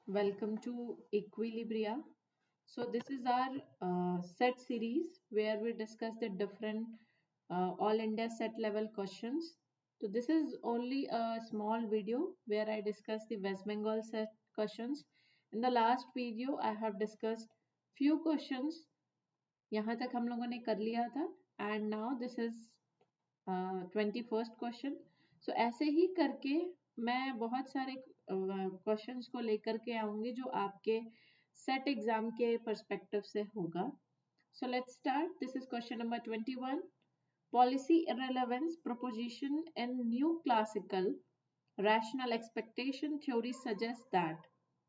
Welcome to Equilibria. So, this is our set series where we discuss the different all India set level questions. So, this is only a small video where I discuss the West Bengal set questions. In the last video, I have discussed few questions. यहाँ तक हम लोगों ने कर लिया था and now this is 21st question. So ऐसे ही करके मैं बहुत सारे क्वेश्चंस को लेकर के आऊंगी जो आपके सेट एग्जाम के पर्सपेक्टिव से होगा. So let's start. This is question number 21. Policy इररिलेवेंस proposition in new classical rational expectation theory suggest that.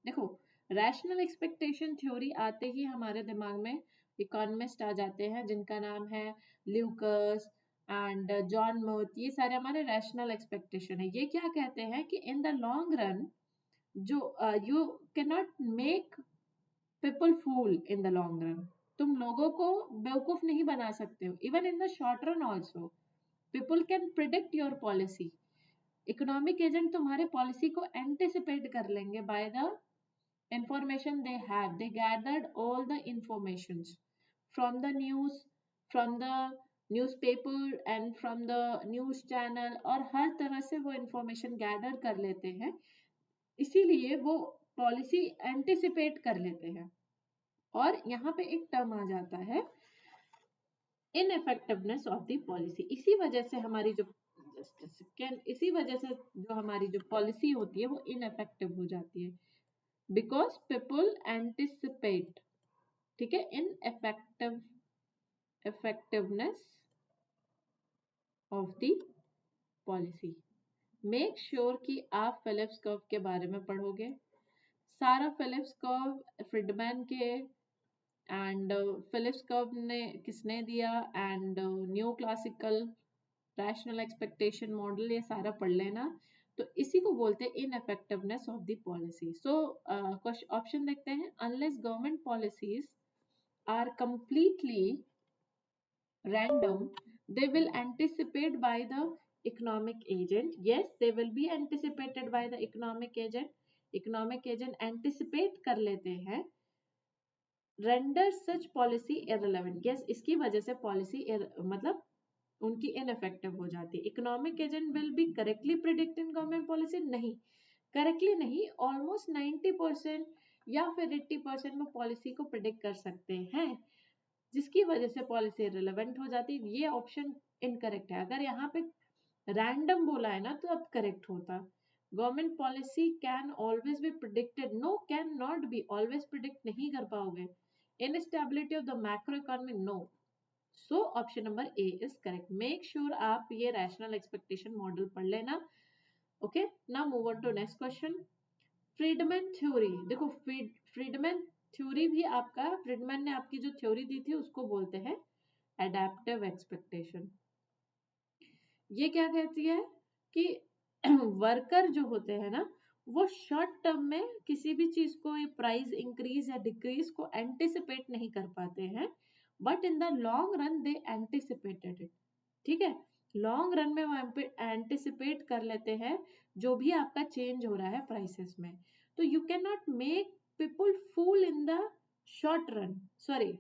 देखो, रैशनल एक्सपेक्टेशन थ्योरी आते ही हमारे दिमाग में इकोनॉमिस्ट आ जाते हैं जिनका नाम है ल्यूकस एंड जॉन मोथ. ये सारे हमारे रैशनल एक्सपेक्टेशन है. ये क्या कहते हैं कि इन द लॉन्ग रन जो you can not make people fool in the long run. तुम लोगों को बेवकूफ नहीं बना सकते हो. Even in the short run also people can predict your policy. Economic agent तुम्हारे पॉलिसी को एंटिसिपेट कर लेंगे by the information they have. They gathered all the informations from the news, from the newspaper and from the news channel, और हर तरह से वो information gather कर लेते हैं. इसीलिए वो पॉलिसी एंटिसिपेट कर लेते हैं. और यहाँ पे एक टर्म आ जाता है इनइफेक्टिवनेस ऑफ द पॉलिसी. इसी वजह से हमारी जो पॉलिसी होती है वो इनइफेक्टिव हो जाती है बिकॉज पीपल एंटिसिपेट. ठीक है, effectiveness of the policy. Make sure कि आप फिलिप्स कर्व के बारे में पढ़ोगे. सारा फिलिप्स कर्व फ्रीडमैन के एंड फिलिप्स कर्व ने किसने दिया and new classical rational expectation model, ये सारा पढ़ लेना. तो इसी को बोलते हैं इनइफेक्टिवनेस of the policy. So option देखते हैं. Unless government policies are completely random, they will anticipate by the economic agent. Yes, they will be anticipated by the economic agent. Economic agent anticipate कर लेते हैं. Render such policy irrelevant. Yes, इसकी वजह से policy मतलब उनकी ineffective हो जाती है. Economic agent will be correctly predict in government policy. नहीं, करेक्टली नहीं, ऑलमोस्ट 90% या फिर 80% में पॉलिसी को प्रिडिक्ट कर सकते हैं, जिसकी वजह से पॉलिसी रिलेवेंट हो जाती है. ये ऑप्शन इनकरेक्ट है. अगर यहाँ पे रैंडम बोला है ना तो अब करेक्ट होता. Government policy can always be predicted. No, can not be. Always predict नहीं कर पाओगे. Instability of the macro economy, no. So option number A is correct. Make sure आप ये रैशनल एक्सपेक्टेशन मॉडल पढ़ लेना. Okay, now move on to next question. Friedman theory. देखो, Friedman theory भी आपका, फ्रीडमैन ने आपकी जो थ्योरी दी थी उसको बोलते हैं एडेप्टिव एक्सपेक्टेशन. ये क्या कहती है कि वर्कर जो होते हैं ना, वो शॉर्ट टर्म में किसी भी चीज को प्राइस इंक्रीज या डिक्रीज को एंटिसिपेट नहीं कर पाते हैं, but in the long run they anticipated it. ठीक है, लॉन्ग रन में वो एंटिसिपेट कर लेते हैं जो भी आपका चेंज हो रहा है प्राइसेस में. तो you can not make people fool in the short run. Sorry,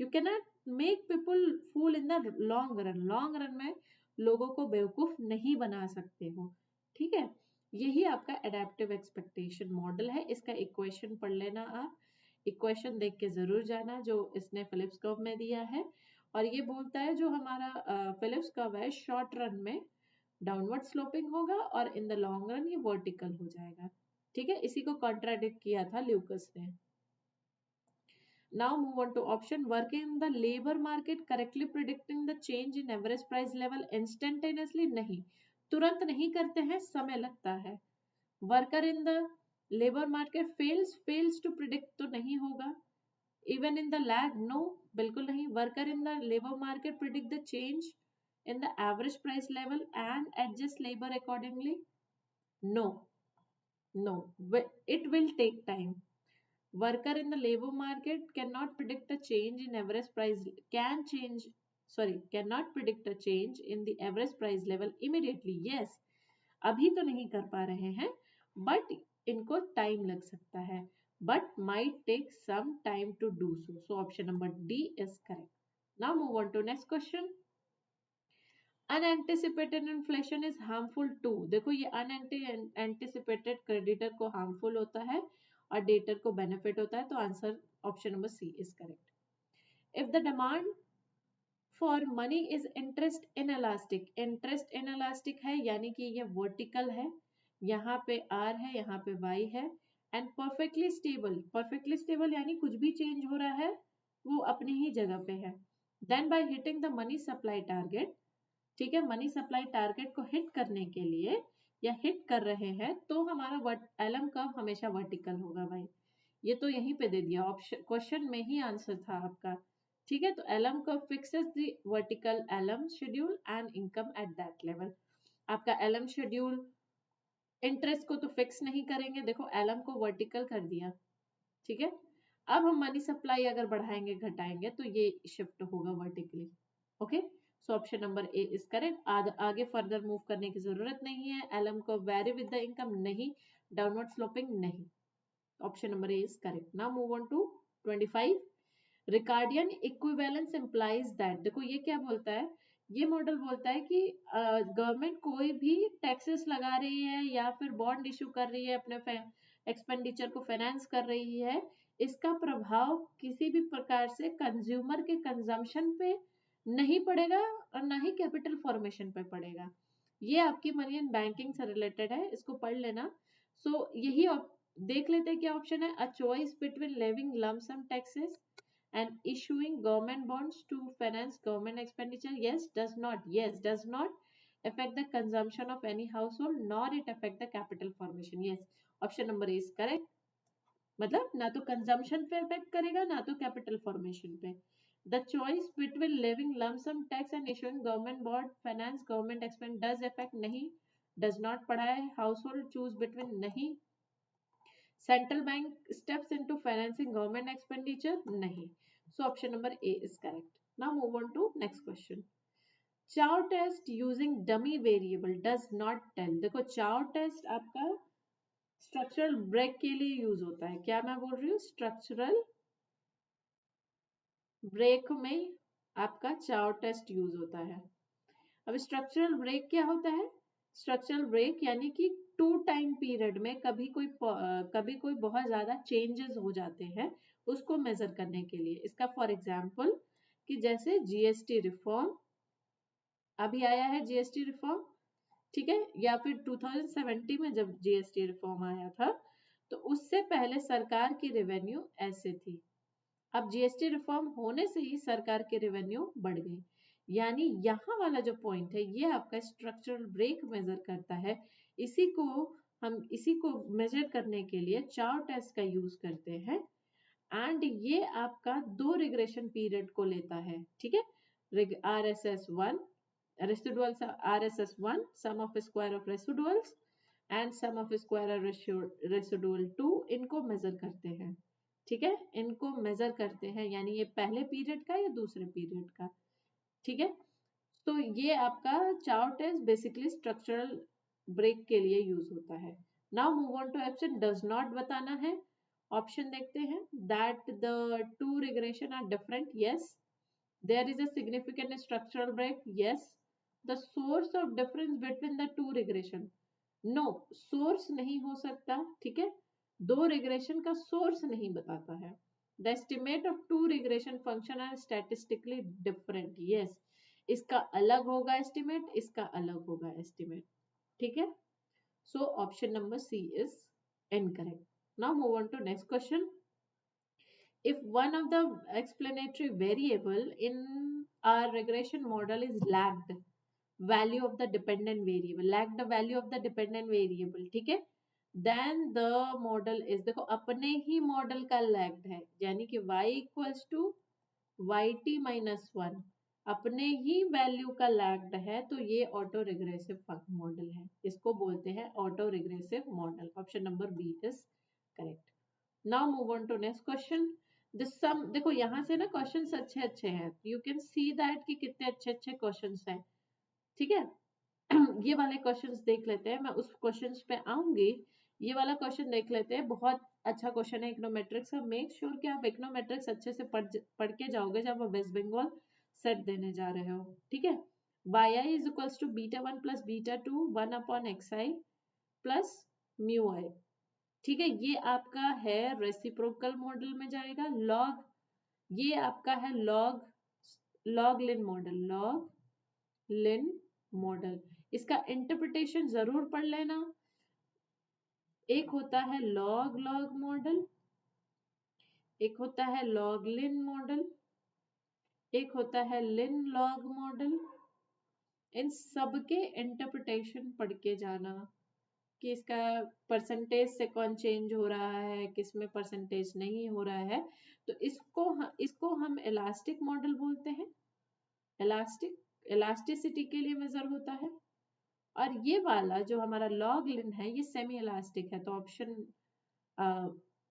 you can not make people fool in the long run. Long run में लोगों को बेवकूफ नहीं बना सकते हो. ठीक है, यही आपका एडेप्टिव एक्सपेक्टेशन मॉडल है. इसका इक्वेशन पढ़ लेना आप. इक्वेशन देख के जरूर जाना जो इसने फिलिप्स कर्व में दिया है. और ये बोलता है जो हमारा फिलिप्स कर्व है शॉर्ट रन में डाउनवर्ड स्लोपिंग होगा और इन द लॉन्ग रन ये वर्टिकल हो जाएगा. ठीक है, इसी को कॉन्ट्राडिक्ट किया था ल्यूकस ने. Now move on to option. Working in the labour market correctly predicting the change in average price level instantaneously. नहीं, तुरंत नहीं करते हैं, समय लगता है. Worker in the labour market fails to predict, तो नहीं होगा. Even in the lag, no, बिल्कुल नहीं. Worker in the labor market predict the change in the average price level and adjust labor accordingly. No, no, it will take time. Worker in the labor market cannot predict a change in average price. Cannot predict a change in the average price level immediately. Yes, अभी तो नहीं कर पा रहे हैं, but इनको time लग सकता है. but might take some time to do so. So option number D is correct. Now move on to next question. Unanticipated inflation is harmful to, देखो ये अनएंटिसिपेटेड क्रेडिटर को हार्मफुल होता है और डेटर को बेनिफिट होता है, तो answer option number C is correct. If the demand for money is interest inelastic, interest inelastic है यानी कि ये वर्टिकल है, यहाँ पे आर है, यहाँ पे वाई है, एंड परफेक्टली स्टेबल यानी कुछ भी चेंज हो रहा है वो अपनी ही जगह पे है. Then by hitting the money supply target, ठीक है, मनी सप्लाई टारगेट को हिट करने के लिए या हिट कर रहे हैं तो हमारा एलएम कर्व हमेशा वर्टिकल होगा भाई. ये तो यहीं पे दे दिया, ऑप्शन क्वेश्चन में ही आंसर था आपका. ठीक है, तो LM curve fixes the vertical LM schedule and income at that level. आपका एलएम शेड्यूल इंटरेस्ट को तो फिक्स नहीं करेंगे, देखो एलएम को वर्टिकल कर दिया. ठीक है, अब हम मनी सप्लाई अगर बढ़ाएंगे घटाएंगे तो ये शिफ्ट होगा vertically. Okay, so option number A is correct. आगे फर्दर मूव करने की जरूरत नहीं है. एलएम को वेरी विद द इनकम नहीं, डाउनवर्ड स्लोपिंग नहीं. Option number A is correct. Now move on to 25. Ricardian equivalence implies that, देखो ये क्या बोलता है, ये मॉडल बोलता है कि गवर्नमेंट कोई भी टैक्सेस लगा रही है या फिर बॉन्ड इशू कर रही है, अपने एक्सपेंडिचर को फाइनेंस कर रही है, इसका प्रभाव किसी भी प्रकार से कंज्यूमर के कंजम्पशन पे नहीं पड़ेगा और ना ही कैपिटल फॉर्मेशन पे पड़ेगा. ये आपकी मनी एंड बैंकिंग से रिलेटेड है, इसको पढ़ लेना. सो यही देख लेते हैं क्या ऑप्शन है. A choice between levying lump sum taxes and issuing government bonds to finance government expenditure. Yes, does not affect the consumption of any household nor it affect the capital formation. Yes, option number is correct. मतलब ना तो consumption पे effect करेगा ना तो capital formation पे. The choice between levying lump sum tax and issuing government bond finance government expend does effect नहीं, does not पढ़ा है. हाउस होल्ड चूज बिटवीन नहीं. Central bank steps into financing government expenditure नहीं. So option number A is correct. Now move on to next question. Chow test using dummy variable does not tell. देखो chow test आपका structural break के लिए use होता है. क्या मैं बोल रही हूँ, स्ट्रक्चरल ब्रेक में आपका चाव टेस्ट यूज होता है. अब स्ट्रक्चरल ब्रेक क्या होता है, स्ट्रक्चरल ब्रेक यानी कि टू टाइम पीरियड में कभी कोई बहुत ज्यादा चेंजेस हो जाते हैं उसको मेजर करने के लिए. इसका फॉर एग्जांपल कि जैसे जीएसटी रिफॉर्म अभी आया है, जीएसटी रिफॉर्म, ठीक है, या फिर 2070 में जब जीएसटी रिफॉर्म आया था तो उससे पहले सरकार की रेवेन्यू ऐसे थी. अब जीएसटी रिफॉर्म होने से ही सरकार की रेवेन्यू बढ़ गई. यानी यहाँ वाला जो पॉइंट है ये आपका स्ट्रक्चरल ब्रेक मेजर करता है. इसी को मेजर करने के लिए चार टेस्ट का यूज करते हैं एंड ये आपका दो रिग्रेशन पीरियड को लेता है. ठीक है, RSS1 residuals, RSS1 sum of square of residuals and sum of square residual 2 इनको मेजर करते हैं. ठीक है, इनको मेजर करते हैं यानी ये पहले पीरियड का या दूसरे पीरियड का. ठीक है, तो ये आपका चाव टेस्ट बेसिकली स्ट्रक्चरल ब्रेक के लिए यूज होता है. Now move on to option. Does not बताना है. ऑप्शन देखते हैं. That the two regression are different. Yes. There is a significant structural break. Yes. The source of difference between the two regression. No, source नहीं हो सकता. ठीक है, दो रिग्रेशन का सोर्स नहीं बताता है. The estimate of two regression function are statistically different. Yes, इसका अलग होगा एस्टिमेट, इसका अलग होगा एस्टिमेट. ठीक है, so option number C is incorrect. Now move on to next question. If one of the explanatory variable in our regression model is lagged value of the dependent variable, ठीक है, then the model is, देखो अपने ही model का lagged है यानी कि y equals to yt minus 1 अपने ही value का लैग्ड है तो ये ऑटो रिग्रेसिव मॉडल है. इसको बोलते हैं auto regressive model. Option number B is correct. Now move on to next question. सम, देखो यहाँ से ना क्वेश्चंस अच्छे अच्छे हैं. यू कैन सी दैट कि कितने अच्छे अच्छे क्वेश्चंस हैं. ठीक है, ये वाले क्वेश्चंस देख लेते हैं. मैं उस क्वेश्चंस पे आऊंगी. ये वाला क्वेश्चन देख लेते हैं, बहुत अच्छा क्वेश्चन है इकोनोमेट्रिक्स का। मेक श्योर कि आप इकोनोमेट्रिक्स अच्छे से पढ़ के जाओगे जब आप वेस्ट बंगाल सेट देने जा रहे हो, ठीक है। Y I is equals to beta 1 plus beta 2 1 upon X I plus mu I, ठीक है। ये आपका है रेसिप्रोकल मॉडल में जाएगा। लॉग, ये आपका है लॉग लॉग लिन मॉडल, लॉग लिन मॉडल। इसका इंटरप्रिटेशन जरूर पढ़ लेना। एक होता है लॉग लॉग मॉडल, एक होता है लॉग लिन मॉडल, एक होता है लिन लॉग मॉडल। इन सब के इंटरप्रिटेशन पढ़ के जाना कि इसका परसेंटेज से कौन चेंज हो रहा है, किस में परसेंटेज नहीं हो रहा है। तो इसको हम इलास्टिक मॉडल बोलते हैं। इलास्टिसिटी के लिए मेजर होता है। और ये वाला जो हमारा लॉग लिन है ये सेमी इलास्टिक है। तो ऑप्शन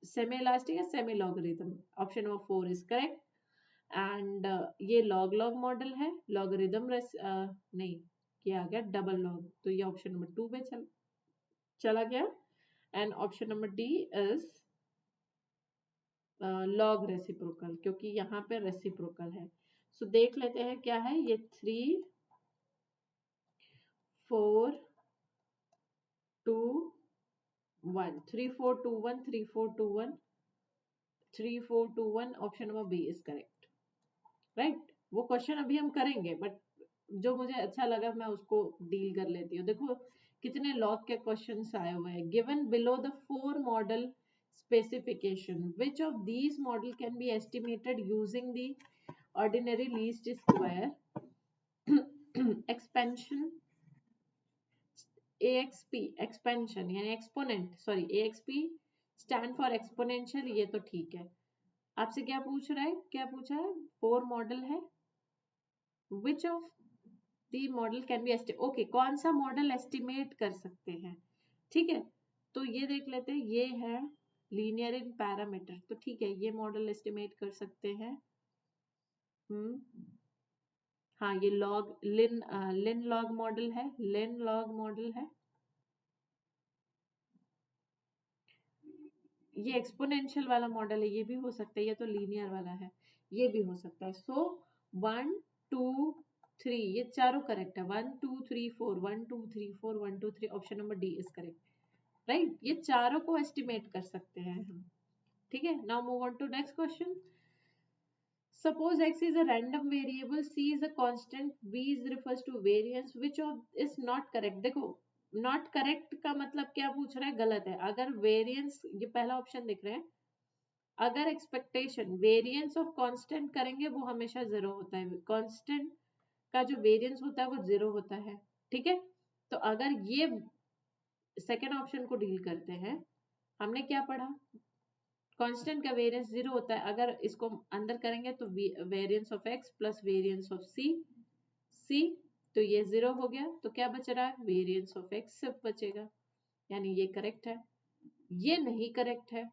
सेमी इलास्टिक है, semi logarithm, option number 4 is correct. And ये लॉग लॉग मॉडल है, लॉगरिथम नहीं, ये आ गया डबल लॉग, तो ये ऑप्शन नंबर 2 पे चला गया। And option number D is log reciprocal, क्योंकि यहाँ पे रेसिप्रोकल है। सो देख लेते हैं क्या है ये। 3 4 2 1, 3 4 2 1, 3 4 2 1, 3 4 2 1, option number B is correct, right. वो क्वेश्चन अभी हम करेंगे, बट जो मुझे अच्छा लगा मैं उसको डील कर लेती हूँ। देखो कितने लॉग के क्वेश्चंस आए हुए हैं। Given below the 4 model specification, which of these model can be estimated using the ordinary least square expansion AXP expansion यानी exponent, sorry AXP stand for exponential, ये तो ठीक है। आपसे क्या पूछ रहा है, क्या पूछा है, 4 मॉडल है, which of the model can be okay, कौन सा मॉडल एस्टिमेट कर सकते हैं, ठीक है। तो ये देख लेते हैं, ये है लीनियर इन पैरामीटर, तो ठीक है ये मॉडल एस्टिमेट कर सकते हैं। हाँ ये लॉग लिन लॉग मॉडल है, लिन लॉग मॉडल है। ये एक्सपोनेंशियल वाला मॉडल है, ये भी हो सकता है। ये तो लीनियर वाला है, ये भी हो सकता है। सो 1 2 3 ये चारों करेक्ट है। 1 2 3 4, 1 2 3 4, 1 2 3, option number D is correct, right. ये चारों को एस्टिमेट कर सकते हैं हम, ठीक है। Now move on to next question. Suppose x is a random variable, c is a constant, v is refers to variance, which of is not correct। देखो not correct का मतलब क्या पूछ रहा है, गलत है। अगर variance, ये पहला ऑप्शन दिख रहा है, अगर एक्सपेक्टेशन वेरिएंस ऑफ कांस्टेंट करेंगे वो हमेशा 0 होता है। कांस्टेंट का जो वेरिएंस होता है वो 0 होता है, ठीक है। तो अगर ये सेकेंड ऑप्शन को डील करते हैं, हमने क्या पढ़ा, कांस्टेंट का वेरिएंस 0 होता है। अगर इसको अंदर करेंगे तो variance of x plus variance of c, तो ये 0 हो गया। तो क्या बच रहा है, वेरिएंस ऑफ x सिर्फ बचेगा, यानी ये करेक्ट है। ये नहीं करेक्ट है,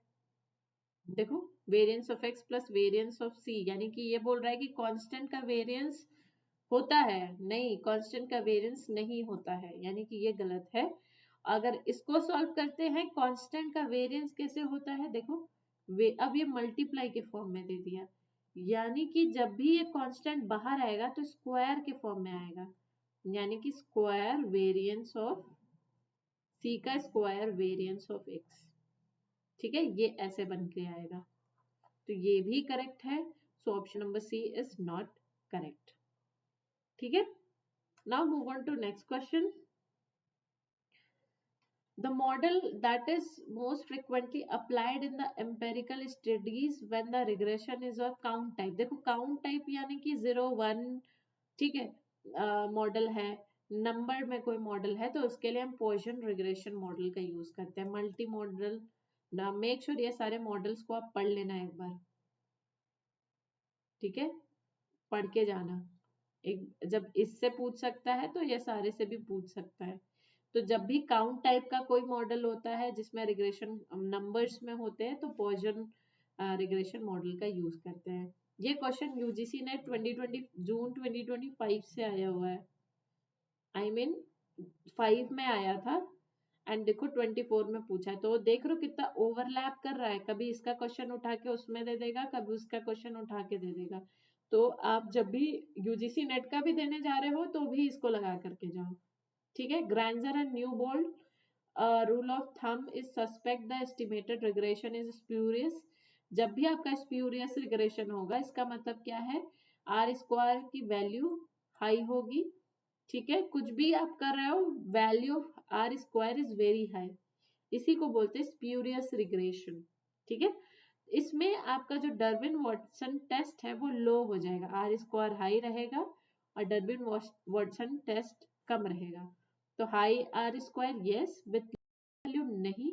देखो variance of x plus variance of c, यानी कि ये बोल रहा है कि कांस्टेंट का वेरिएंस होता है, नहीं कांस्टेंट का वेरिएंस नहीं होता है, यानी कि ये गलत है। अगर इसको सॉल्व करते हैं, कांस्टेंट का वेरिएंस कैसे होता है, देखो अब ये मल्टीप्लाई के फॉर्म में दे दिया, यानी कि जब भी ये कांस्टेंट बाहर आएगा तो स्क्वायर के फॉर्म में आएगा, यानी कि स्क्वायर वेरिएंस ऑफ c का स्क्वायर वेरिएंस ऑफ x, ठीक है। ये ऐसे बन के आएगा, तो ये भी करेक्ट है। So option number C is not correct, ठीक है। Now move on to next question. The model that is most frequently applied in the empirical studies when the regression is of count type। देखो count type यानी कि 0 1, ठीक है। Model है, number में कोई मॉडल है, तो उसके लिए हम पॉइसन रिग्रेशन मॉडल का यूज करते हैं। मल्टी मॉडल ना, मेक श्योर ये सारे मॉडल्स को आप पढ़ लेना एक बार, ठीक है, पढ़ के जाना। एक जब इससे पूछ सकता है तो ये सारे से भी पूछ सकता है। तो जब भी काउंट टाइप का कोई मॉडल होता है जिसमें रिग्रेशन नंबर्स में होते हैं, तो पॉइसन रिग्रेशन मॉडल का यूज करते हैं। ये क्वेश्चन यूजीसी ने 2020 जून 2025 से आया हुआ है, आई मीन 5 में आया था, एंड देखो 24 में पूछा है, तो देख रहे हो कितना ओवरलैप कर रहा है, कभी इसका क्वेश्चन उठा के उसमें दे देगा, कभी उसका क्वेश्चन उठा के दे देगा। तो आप जब भी यूजीसी नेट का भी देने जा रहे हो तो भी इसको लगा करके जाओ, ठीक है। Granger and Newbold rule of thumb is suspect the estimated regression is spurious. जब भी आपका स्प्यूरियस रिग्रेशन होगा, इसका मतलब क्या है, आर स्क्वायर की वैल्यू हाई होगी, ठीक है। कुछ भी आप कर रहे हो, value of R square is very high, इसी को बोलते हैं स्प्यूरियस रिग्रेशन, ठीक है। इसमें आपका जो डर्बिन वाटसन टेस्ट है वो लो हो जाएगा, आर स्क्वायर हाई रहेगा और डर्बिन वाटसन टेस्ट कम रहेगा। तो high R square yes, with value नहीं,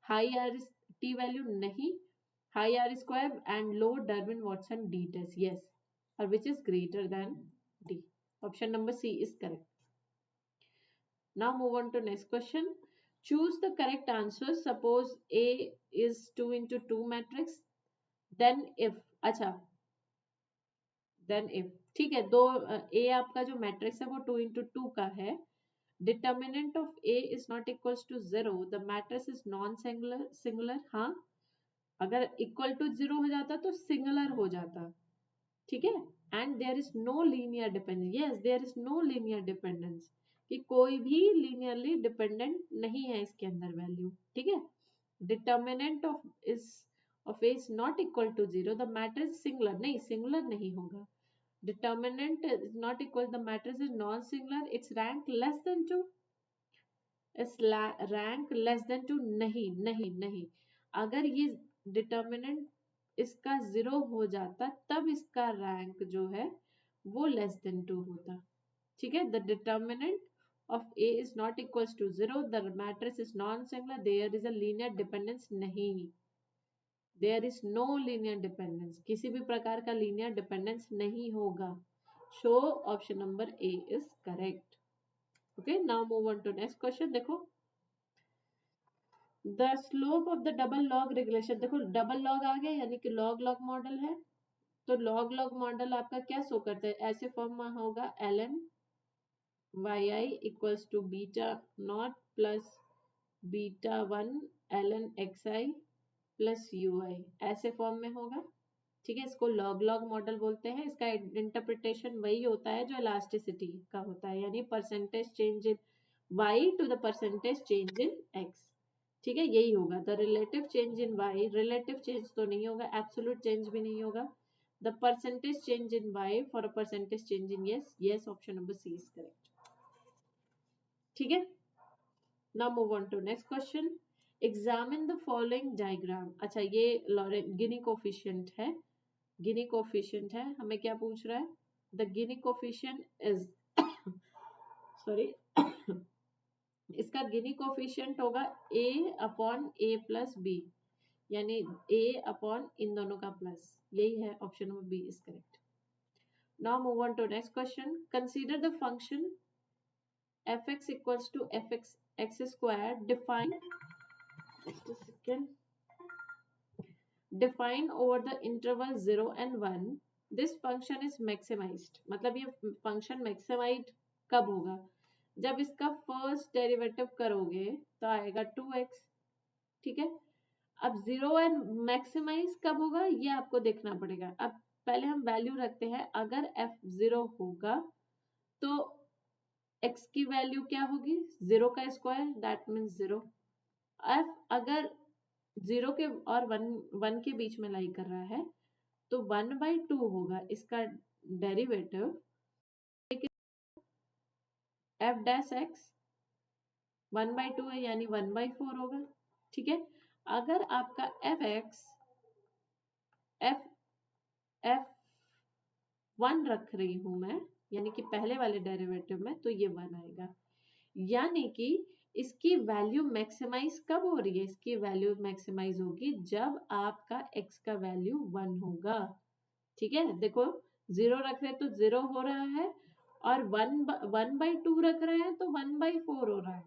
हाई आर टी वैल्यू नहीं, high R square and low Durbin Watson D test yes, और which is greater than D. Option number C is correct. Now move on to next question. Choose the correct answer. Suppose A is 2 into 2 matrix. Then if, अच्छा, then if, ठीक है, दो A आपका जो matrix है वो 2 into 2 का है. Determinant of A is not equals to 0. The matrix is non-singular. Singular, हाँ, अगर इक्वल टू 0 हो जाता तो सिंगुलर हो जाता, ठीक है। And there is no linear dependence, yes there is no linear dependence, कि कोई भी लीनियरली डिपेंडेंट नहीं है इसके अंदर वैल्यू, ठीक है। Determinant of A is not equal to 0, the matrix singular, नहीं सिंगुलर नहीं होगा। Determinant is not equal, the matrix is non singular, its rank less than 2, its rank less than 2, नहीं नहीं नहीं, अगर ये डिटर्मिनेंट इसका 0 हो जाता तब इसका रैंक जो है वो लेस देन 2 होता, ठीक है। The determinant of A is not equals to 0, the matrix is non singular, there is a linear dependence, नहीं, there is no linear dependence, किसी भी प्रकार का लीनियर डिपेंडेंस नहीं होगा। So option number A is correct. Okay, now move on to next question. देखो the slope of the double log regression, देखो double log आ गया यानी कि लॉग लॉग मॉडल है, तो लॉग लॉग मॉडल आपका क्या शो करता है, ऐसे फॉर्म में होगा ln yi equals to beta not plus beta 1 ln xi plus ui, ऐसे फॉर्म में होगा, ठीक है। इसको लॉग लॉग मॉडल बोलते हैं। इसका इंटरप्रिटेशन वही होता है जो इलास्टिसिटी का होता है, यानी percentage change in y to the percentage change in x, ठीक है, यही होगा। The relative change in y, relative change तो नहीं होगा, एब्सोल्यूट चेंज भी नहीं होगा। The percentage change in y for a percentage change in yes, yes, option number C is correct, ठीक है। Now move on to next question. Examine the following diagram, अच्छा ये गिनी कोफिशिएंट है, गिनी कोफिशिएंट है, हमें क्या पूछ रहा है, the Gini coefficient is sorry इसका गिनी कोफिशिएंट होगा a upon a plus B, यानी a अपॉन इन दोनों का प्लस, यही है, option number B is correct. Now move on to next question. Consider the function fx equals to fx x square, define, just a second, define over the interval 0 and 1, this function is maximized, मतलब ये function maximise कब होगा, जब इसका first derivative करोगे तो आएगा 2x, ठीक है। अब 0 एंड मैक्सिमाइज कब होगा ये आपको देखना पड़ेगा। अब पहले हम वैल्यू रखते हैं, अगर f0 होगा तो x की वैल्यू क्या होगी, 0 का स्क्वायर, दैट मीन्स 0। f अगर 0 के और 1 के बीच में लाई कर रहा है तो 1/2 होगा इसका डेरिवेटिव, f डैश x 1/2 है यानी 1/4 होगा, ठीक है। अगर आपका fx f f1 रख रही हूं मैं, यानी कि पहले वाले डेरिवेटिव में, तो ये 1 आएगा, यानी कि इसकी वैल्यू मैक्सिमाइज कब हो रही है, इसकी वैल्यू मैक्सिमाइज होगी जब आपका x का वैल्यू 1 होगा, ठीक है। देखो 0 रख रहे हैं तो 0 हो रहा है, और 1/2 रख रहे हैं तो 1/4 हो रहा है,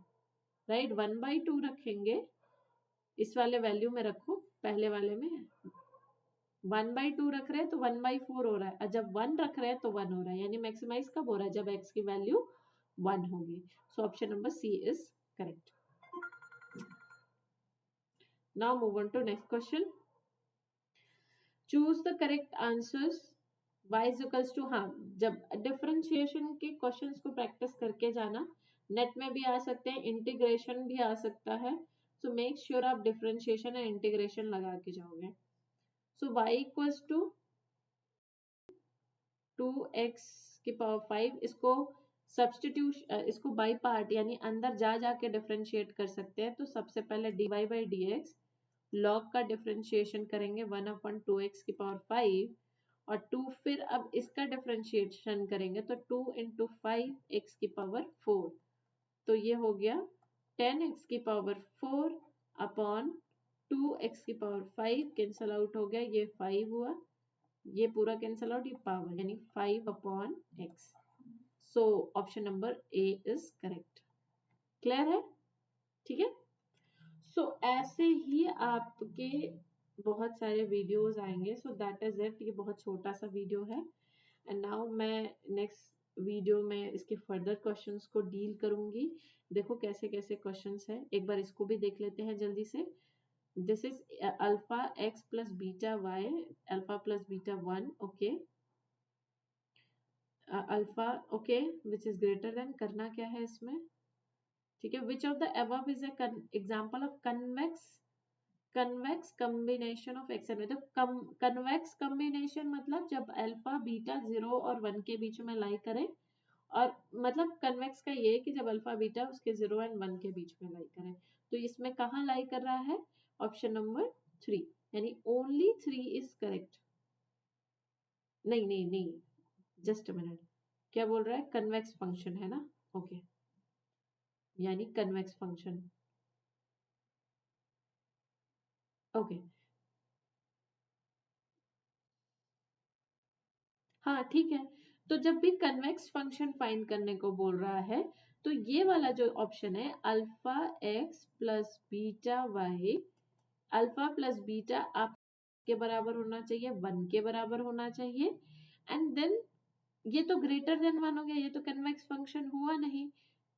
राइट। 1/2 रखेंगे, इस वाले वैल्यू में रखो, पहले वाले में 1/2 रख रहे हैं तो 1/4 हो रहा है, और जब 1 रख रहे हैं तो 1 हो रहा है, यानी मैक्सिमाइज कब हो रहा है, जब x की वैल्यू 1 होगी। So option number C is correct. Now move on to next question. Choose the correct answers. Y is equals to, हाँ, जब डिफरेंशिएशन के क्वेश्चंस को प्रैक्टिस करके जाना, नेट में भी आ सकते हैं, इंटीग्रेशन भी आ सकता है, सो मेक श्योर आप डिफरेंशिएशन एंड इंटीग्रेशन लगा के जाओगे. सो y इक्वल्स टू 2x की पावर 5, इसको सब्सटीट्यूट, इसको बाई पार्ट यानी अंदर जा जाके डिफरेंशिएट कर सकते हैं. तो सबसे पहले dy बाई dx लॉग का डिफरेंशिएशन करेंगे 1/2x की पावर 5 और 2, फिर अब इसका डिफरेंशिएशन करेंगे तो 2 इंटू 5x की पावर 4, तो ये हो गया 10x की पावर 4 अपॉन 2x की पावर 5, कैंसल आउट हो गया, ये 5 हुआ, ये पूरा कैंसल आउट, ये पावर यानी 5/x. So option number A is correct. Clear है? ठीक है. सो ऐसे ही आपके बहुत सारे वीडियोस आएंगे. सो दैट इज इट. ये बहुत छोटा सा वीडियो है. एंड नाउ मैं नेक्स्ट वीडियो में इसके फर्दर क्वेश्चंस को डील करूंगी. देखो कैसे कैसे क्वेश्चंस है, एक बार इसको भी देख लेते हैं जल्दी से. This is alpha x plus beta y, alpha plus beta 1, okay. Alpha, okay, which is greater than, करना क्या है इसमें, ठीक है. Which of the above is example of convex combination of x and y. तो कन्वेक्स कॉम्बिनेशन मतलब जब alpha beta 0 और 1 के बीच में लाई करे, और मतलब कन्वेक्स का ये है कि जब अल्फा बीटा उसके 0 एंड 1 के बीच में लाई करे. तो इसमें कहाँ लाई कर रहा है, ऑप्शन नंबर 3, यानी ओनली 3 इज करेक्ट. नहीं नहीं नहीं, जस्ट अ मिनट, क्या बोल रहा है, कन्वेक्स फंक्शन है ना, ओके, यानी कन्वेक्स फंक्शन, ओके. हाँ ठीक है. तो जब भी कन्वेक्स फंक्शन फाइंड करने को बोल रहा है, तो ये वाला जो ऑप्शन है alpha x plus beta y, alpha plus beta आप के बराबर होना चाहिए, 1 के बराबर होना चाहिए, एंड देन ये तो ग्रेटर देन 1 हो गया, ये तो कन्वेक्स फंक्शन हुआ नहीं,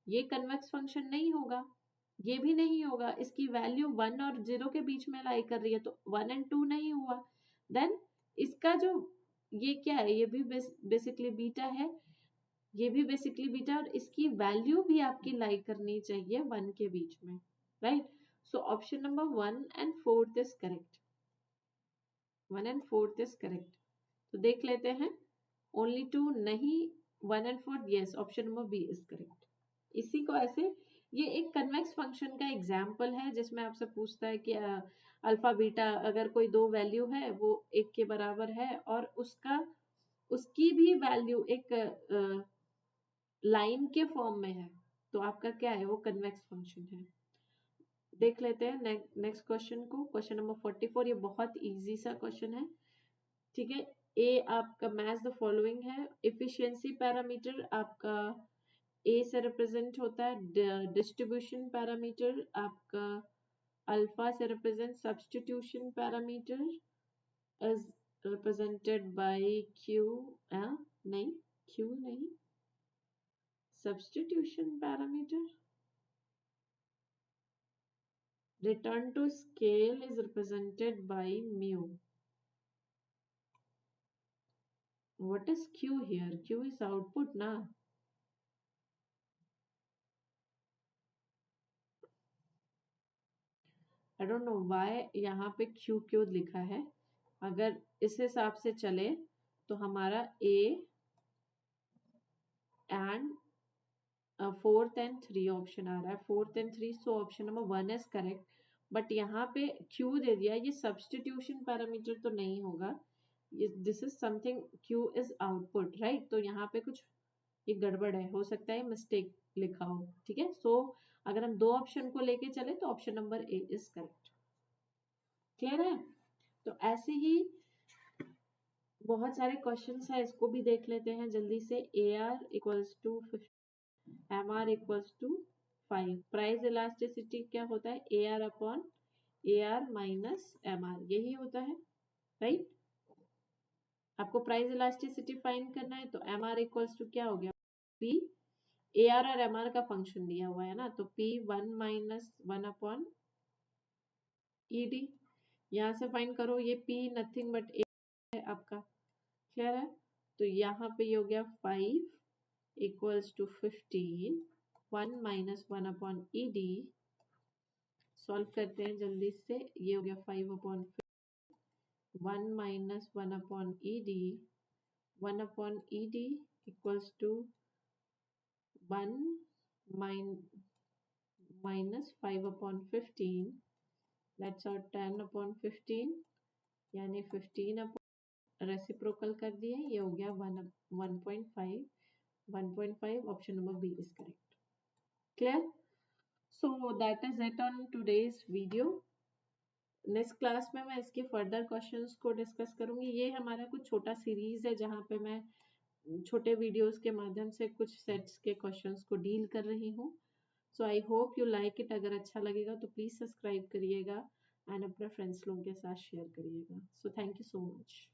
ये कन्वेक्स फंक्शन नहीं होगा, ये भी नहीं होगा, इसकी वैल्यू 1 और 0 के बीच में लाई कर रही है, तो 1 एंड 2 नहीं हुआ. देन इसका जो ये क्या है, ये भी बेसिकली बीटा है, ये भी बेसिकली बीटा, और इसकी वैल्यू भी आपकी लाई करनी चाहिए 1 के बीच में, right. So option number 1 and 4 is correct. 1 and 4 is correct. तो देख लेते हैं, ओनली 2 नहीं, 1 and 4, yes, option number B is correct. इसी को ऐसे, ये एक कन्वेक्स फंक्शन का एग्जाम्पल है जिसमें आपसे पूछता है कि अल्फा बीटा अगर कोई दो वैल्यू है वो एक के बराबर है और उसकी भी वैल्यू एक लाइन के फॉर्म में है, तो आपका क्या है, वो कन्वेक्स फंक्शन है. देख लेते हैं नेक्स्ट क्वेश्चन को, क्वेश्चन नंबर 44. ये बहुत इजी सा क्वेश्चन है, ठीक है. ए आपका मैच द फॉलोइंग है. इफिशियंसी पैरामीटर आपका ए से रिप्रेजेंट होता है, डिस्ट्रीब्यूशन पैरामीटर आपका अल्फा से represent, substitution parameter is represented by Q, नहीं, क्यू नहीं, substitution parameter, return to scale is represented by mu. What is q here? Q is output ना. I don't know why यहाँ पे q क्यों लिखा है. अगर इस हिसाब से चले तो हमारा a and fourth and 3 option आ रहा है, fourth and 3, so option number 1 is correct. But यहाँ पे q दे दिया, ये सब्स्टिट्यूशन पैरामीटर तो नहीं होगा, this is something, q is output, right. तो यहाँ पे कुछ ये गड़बड़ है, हो सकता है मिस्टेक लिखा हो, ठीक है. सो अगर हम दो ऑप्शन को लेके चले तो option number A is correct. Clear है? तो ऐसे ही बहुत सारे क्वेश्चंस है, इसको भी देख लेते हैं जल्दी से. A R equals to M R equals to 5. Price elasticity क्या होता है, A R upon A R minus M R, यही होता है, राइट. आपको प्राइस इलास्टिसिटी फाइंड करना है, तो एम आर इक्वल्स टू क्या हो गया, पी, ए आर और एम आर का फंक्शन दिया हुआ है ना, तो पी 1 माइनस 1 अपॉन ED यहाँ से फाइंड करो, ये P नथिंग बट A है आपका, क्लियर है। तो यहाँ पे ये हो गया 5 equals to 15, 1 minus 1 upon ED, solve करते हैं जल्दी से, ये हो गया 5 upon 1 minus 1 upon ED, 1 upon ED equals to 1 minus 5 upon 15, let's out 10 upon 15, यानी 15 अपॉन रेसिप्रोकल कर दिए, ये हो गया 1.5, 1.5, option number B is correct, clear. So that is it on today's video. Next class में मैं इसके फर्दर क्वेश्चंस को डिस्कस करूंगी। ये हमारा कुछ छोटा सीरीज है जहाँ पे मैं छोटे वीडियोस के माध्यम से कुछ सेट्स के क्वेश्चंस को डील कर रही हूँ। So I hope you like it. अगर अच्छा लगेगा तो प्लीज सब्सक्राइब करिएगा एंड अपने फ्रेंड्स लोगों के साथ शेयर करिएगा। So thank you so much.